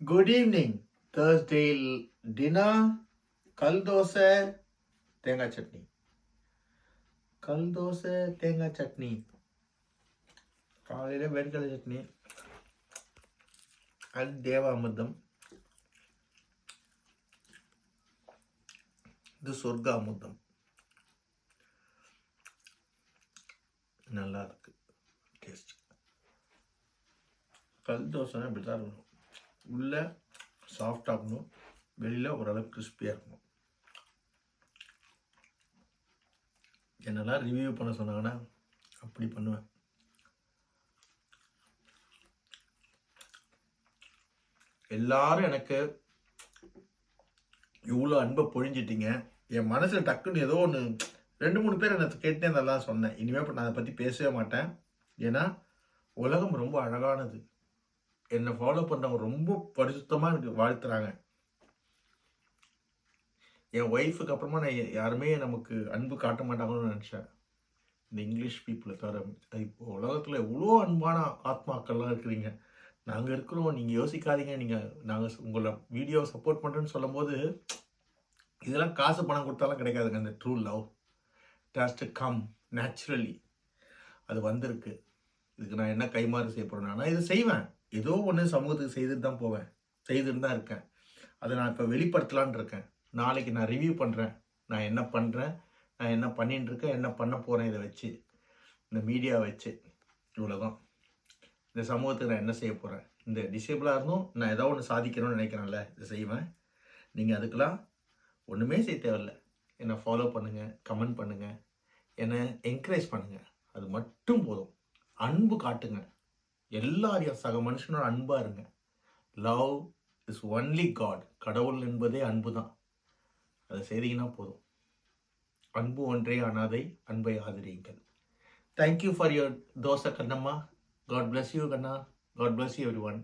Good evening. Thursday dinner கல் தோசை தேங்காய் சட்னி. கல் தோசை தேங்காய் சட்னி. காலையில் வேர்க்கடலை சட்னி. அது தேவாமிர்தம். இது சொர்க்க அமிர்தம். நல்லா இருக்கு டேஸ்ட். கல் தோசைனா இப்படி தான் இருக்கணும். உள்ள சாஃப்டாக இருக்கணும், வெளியில் ஓரளவுக்கு கிறிஸ்பியாக இருக்கணும். என்னெல்லாம் ரிவ்யூ பண்ண சொன்னாங்கன்னா அப்படி பண்ணுவேன். எல்லாரும் எனக்கு இவ்வளோ அன்பை பொழிஞ்சிட்டீங்க. என் மனசில் டக்குன்னு ஏதோ ஒன்று 2-3 பேர் எனக்கு கேட்டே நல்லா சொன்னேன். இனிமேல் நான் அதை பற்றி பேசவே மாட்டேன். ஏன்னா உலகம் ரொம்ப அழகானது. என்னை ஃபாலோ பண்ணுறவங்க ரொம்ப பரிசுத்தமாக எனக்கு வாழ்த்துறாங்க. என் ஒய்ஃபுக்கு அப்புறமா நான் யாருமே நமக்கு அன்பு காட்ட மாட்டாங்கன்னு நினச்சேன். இந்த இங்கிலீஷ் பீப்புளை தவிர இப்போ உலகத்தில் எவ்வளோ அன்பான ஆத்மாக்கள்லாம் இருக்கிறீங்க. நாங்கள் இருக்கிறோம், நீங்கள் யோசிக்காதீங்க. நாங்கள் உங்களை வீடியோவை சப்போர்ட் பண்ணுறேன்னு சொல்லும் போது இதெல்லாம் காசு பணம் கொடுத்தாலும் கிடைக்காதுங்க. அந்த true love days to come naturally. அது வந்திருக்கு. இதுக்கு நான் என்ன கைமாறு செய்ய போகிறேன்? ஆனால் இது செய்வேன். ஏதோ ஒன்று சமூகத்துக்கு செய்துட்டு தான் போவேன், செய்துட்டு தான் இருக்கேன். அதை நான் இப்போ வெளிப்படுத்தலான் இருக்கேன். நாளைக்கு நான் ரிவ்யூ பண்ணுறேன். நான் என்ன பண்ணுறேன், நான் என்ன பண்ணிட்டு இருக்கேன், என்ன பண்ண போகிறேன். இதை வச்சு, இந்த மீடியா வச்சு, இவ்வளோதான். இந்த சமூகத்துக்கு நான் என்ன செய்ய போகிறேன். இந்த டிசேபிளாக இருந்தும் நான் ஏதோ ஒன்று சாதிக்கணும்னு நினைக்கிறேன்ல, இதை செய்வேன். நீங்கள் அதுக்கெல்லாம் ஒன்றுமே செய்ய தேவையில்லை. என்னை ஃபாலோ பண்ணுங்கள், கமெண்ட் பண்ணுங்கள், என்னை என்கரேஜ் பண்ணுங்கள். அது மட்டும் போதும். அன்பு காட்டுங்க. எல்லாரையும் சக மனுஷனோட அன்பாக இருங்க. Love is only God. கடவுள் என்பதே அன்பு தான். அதை செய்தீங்கன்னா போதும். அன்பு ஒன்றே அனாதை, அன்பை ஆதரியுங்கள். Thank you for your dosa Kannamma. God bless you Kanna. God bless you everyone.